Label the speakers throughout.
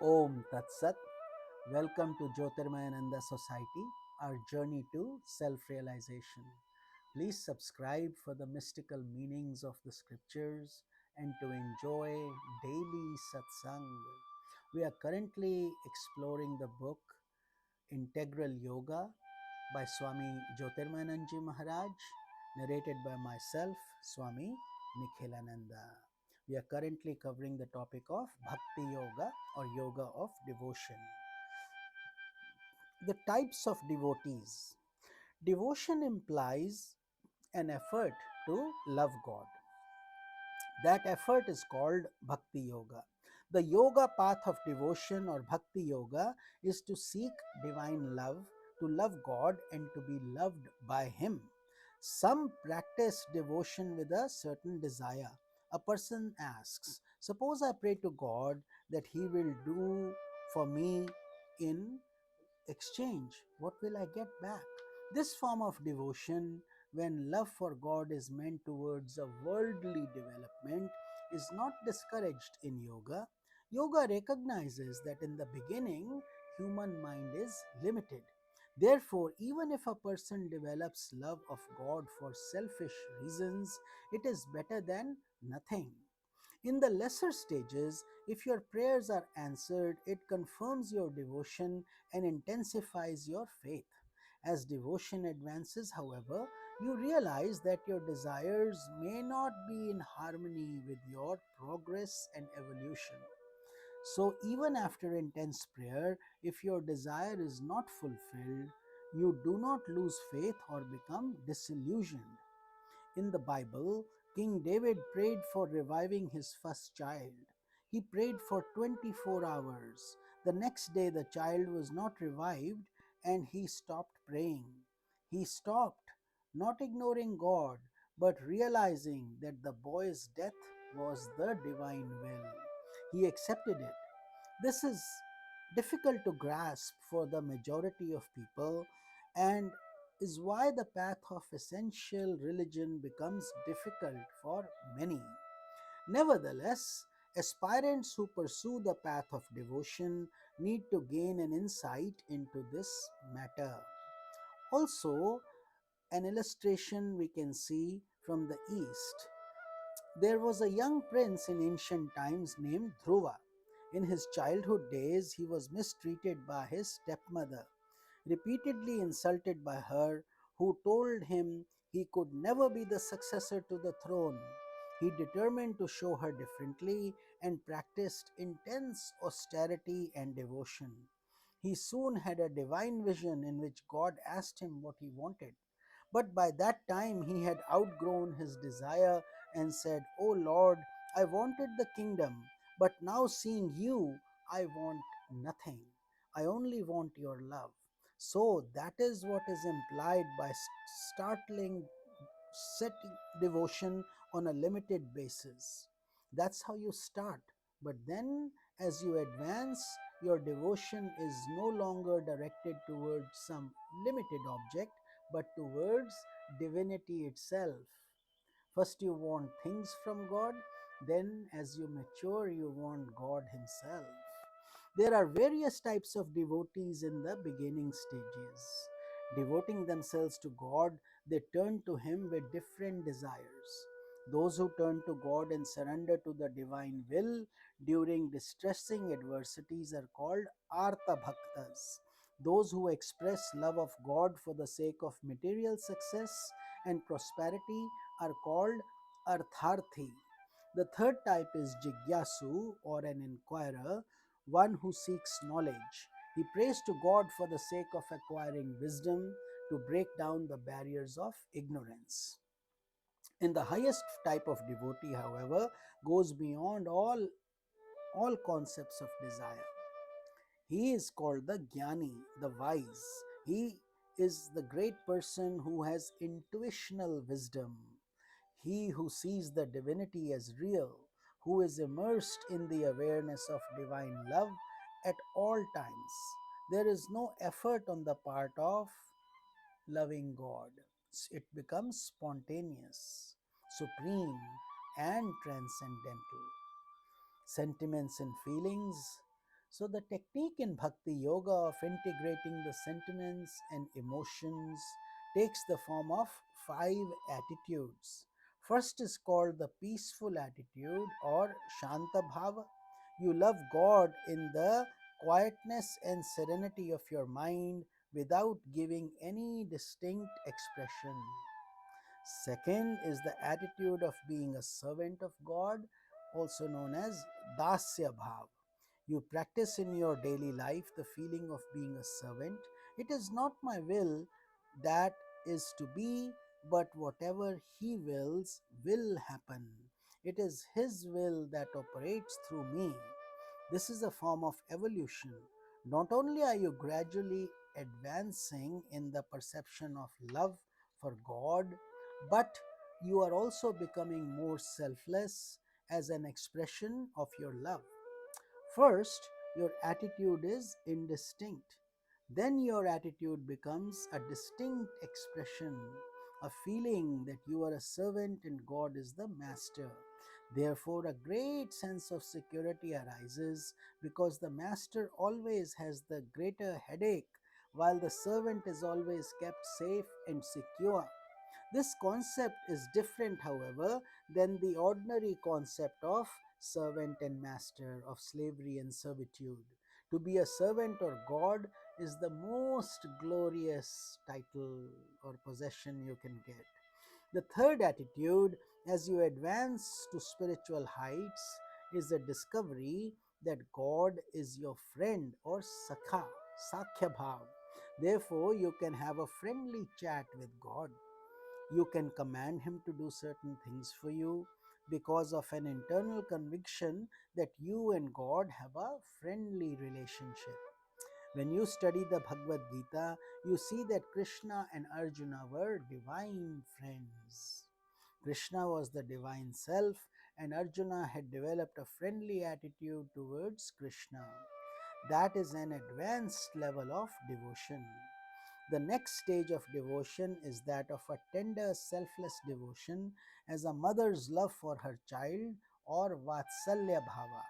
Speaker 1: Om Tat Sat. Welcome to Jyotirmayananda Society, our journey to self realization. Please subscribe for the mystical meanings of the scriptures and to enjoy daily satsang. We are currently exploring the book Integral Yoga by Swami Jyotirmayananda Maharaj, narrated by myself, Swami Nikhhilananda. We are currently covering the topic of Bhakti Yoga or Yoga of Devotion. The types of devotees. Devotion implies an effort to love God. That effort is called Bhakti Yoga. The yoga path of devotion or Bhakti Yoga is to seek divine love, to love God, and to be loved by Him. Some practice devotion with a certain desire. A person asks, suppose I pray to God that He will do for me in exchange, what will I get back? This form of devotion, when love for God is meant towards a worldly development, is not discouraged in yoga. Yoga recognizes that in the beginning, human mind is limited. Therefore, even if a person develops love of God for selfish reasons, it is better than nothing. In the lesser stages, if your prayers are answered, it confirms your devotion and intensifies your faith. As devotion advances, however, you realize that your desires may not be in harmony with your progress and evolution. So, even after intense prayer, if your desire is not fulfilled, you do not lose faith or become disillusioned. In the Bible, King David prayed for reviving his first child. He prayed for 24 hours. The next day, the child was not revived and he stopped praying. He stopped, not ignoring God, but realizing that the boy's death was the divine will. He accepted it. This is difficult to grasp for the majority of people and is why the path of essential religion becomes difficult for many. Nevertheless, aspirants who pursue the path of devotion need to gain an insight into this matter. Also, an illustration we can see from the East. There was a young prince in ancient times named Dhruva. In his childhood days, he was mistreated by his stepmother, repeatedly insulted by her, who told him he could never be the successor to the throne. He determined to show her differently and practiced intense austerity and devotion. He soon had a divine vision in which God asked him what he wanted. But by that time he had outgrown his desire and said, "O Lord, I wanted the kingdom, but now seeing you, I want nothing. I only want your love." So that is what is implied by startling setting devotion on a limited basis. That's how you start. But then, as you advance, your devotion is no longer directed towards some limited object, but towards divinity itself. First, you want things from God, then, as you mature, you want God Himself. There are various types of devotees in the beginning stages. Devoting themselves to God, they turn to Him with different desires. Those who turn to God and surrender to the divine will during distressing adversities are called Artha Bhaktas. Those who express love of God for the sake of material success and prosperity are called Artharthi. The third type is Jigyasu or an inquirer, one who seeks knowledge. He prays to God for the sake of acquiring wisdom to break down the barriers of ignorance. And the highest type of devotee, however, goes beyond all concepts of desire. He is called the Jnani, the wise. He is the great person who has intuitional wisdom. He who sees the divinity as real, who is immersed in the awareness of divine love at all times. There is no effort on the part of loving God. It becomes spontaneous, supreme, and transcendental. Sentiments and feelings. So, the technique in Bhakti Yoga of integrating the sentiments and emotions takes the form of five attitudes. First is called the peaceful attitude or Shanta Bhava. You love God in the quietness and serenity of your mind without giving any distinct expression. Second is the attitude of being a servant of God, also known as Dasya Bhav. You practice in your daily life the feeling of being a servant. It is not my will that is to be, but whatever He wills will happen. It is His will that operates through me. This is a form of evolution. Not only are you gradually advancing in the perception of love for God, but you are also becoming more selfless as an expression of your love. First, your attitude is indistinct. Then your attitude becomes a distinct expression, a feeling that you are a servant and God is the master. Therefore, a great sense of security arises because the master always has the greater headache, while the servant is always kept safe and secure. This concept is different, however, than the ordinary concept of servant and master, of slavery and servitude. To be a servant or God is the most glorious title or possession you can get. The third attitude, as you advance to spiritual heights, is the discovery that God is your friend or Sakha, Sakhya Bhav. Therefore, you can have a friendly chat with God. You can command him to do certain things for you because of an internal conviction that you and God have a friendly relationship. When you study the Bhagavad Gita, you see that Krishna and Arjuna were divine friends. Krishna was the divine self, and Arjuna had developed a friendly attitude towards Krishna. That is an advanced level of devotion. The next stage of devotion is that of a tender, selfless devotion as a mother's love for her child or Vatsalya Bhava.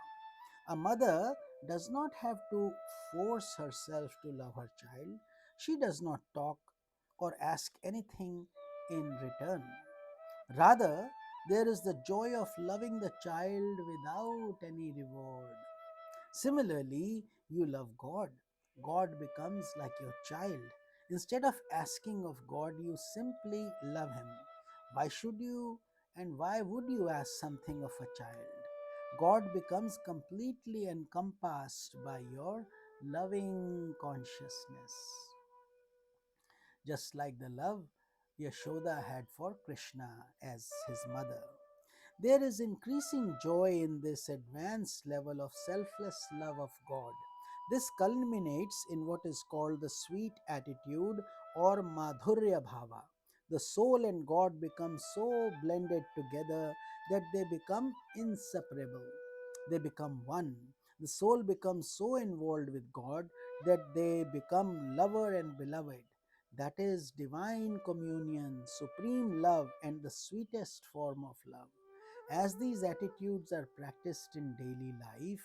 Speaker 1: A mother does not have to force herself to love her child. She does not talk or ask anything in return. Rather, there is the joy of loving the child without any reward. Similarly, you love God. God becomes like your child. Instead of asking of God, you simply love Him. Why should you and why would you ask something of a child? God becomes completely encompassed by your loving consciousness, just like the love Yashoda had for Krishna as his mother. There is increasing joy in this advanced level of selfless love of God. This culminates in what is called the sweet attitude or Madhurya Bhava. The soul and God become so blended together that they become inseparable. They become one. The soul becomes so involved with God that they become lover and beloved. That is divine communion, supreme love, and the sweetest form of love. As these attitudes are practiced in daily life,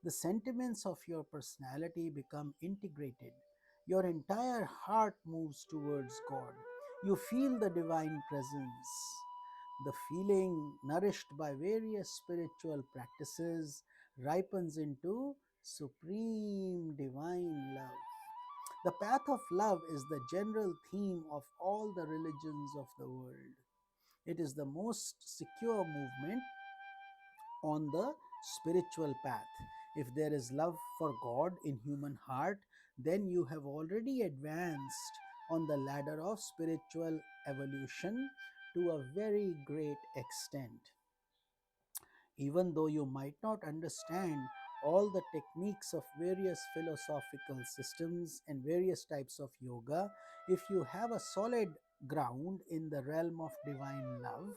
Speaker 1: the sentiments of your personality become integrated. Your entire heart moves towards God. You feel the divine presence. The feeling, nourished by various spiritual practices, ripens into supreme divine love. The path of love is the general theme of all the religions of the world. It is the most secure movement on the spiritual path. If there is love for God in human heart, then you have already advanced on the ladder of spiritual evolution to a very great extent. Even though you might not understand all the techniques of various philosophical systems and various types of yoga, if you have a solid ground in the realm of divine love,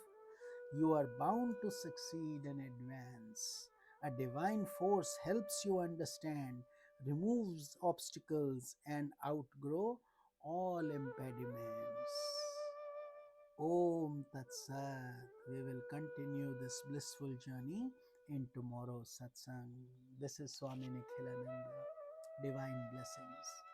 Speaker 1: you are bound to succeed and advance. A divine force helps you understand, removes obstacles, and outgrow all impediments. Om Tat Sat. We will continue this blissful journey in tomorrow's satsang. This is Swami Nikhilananda. Divine blessings.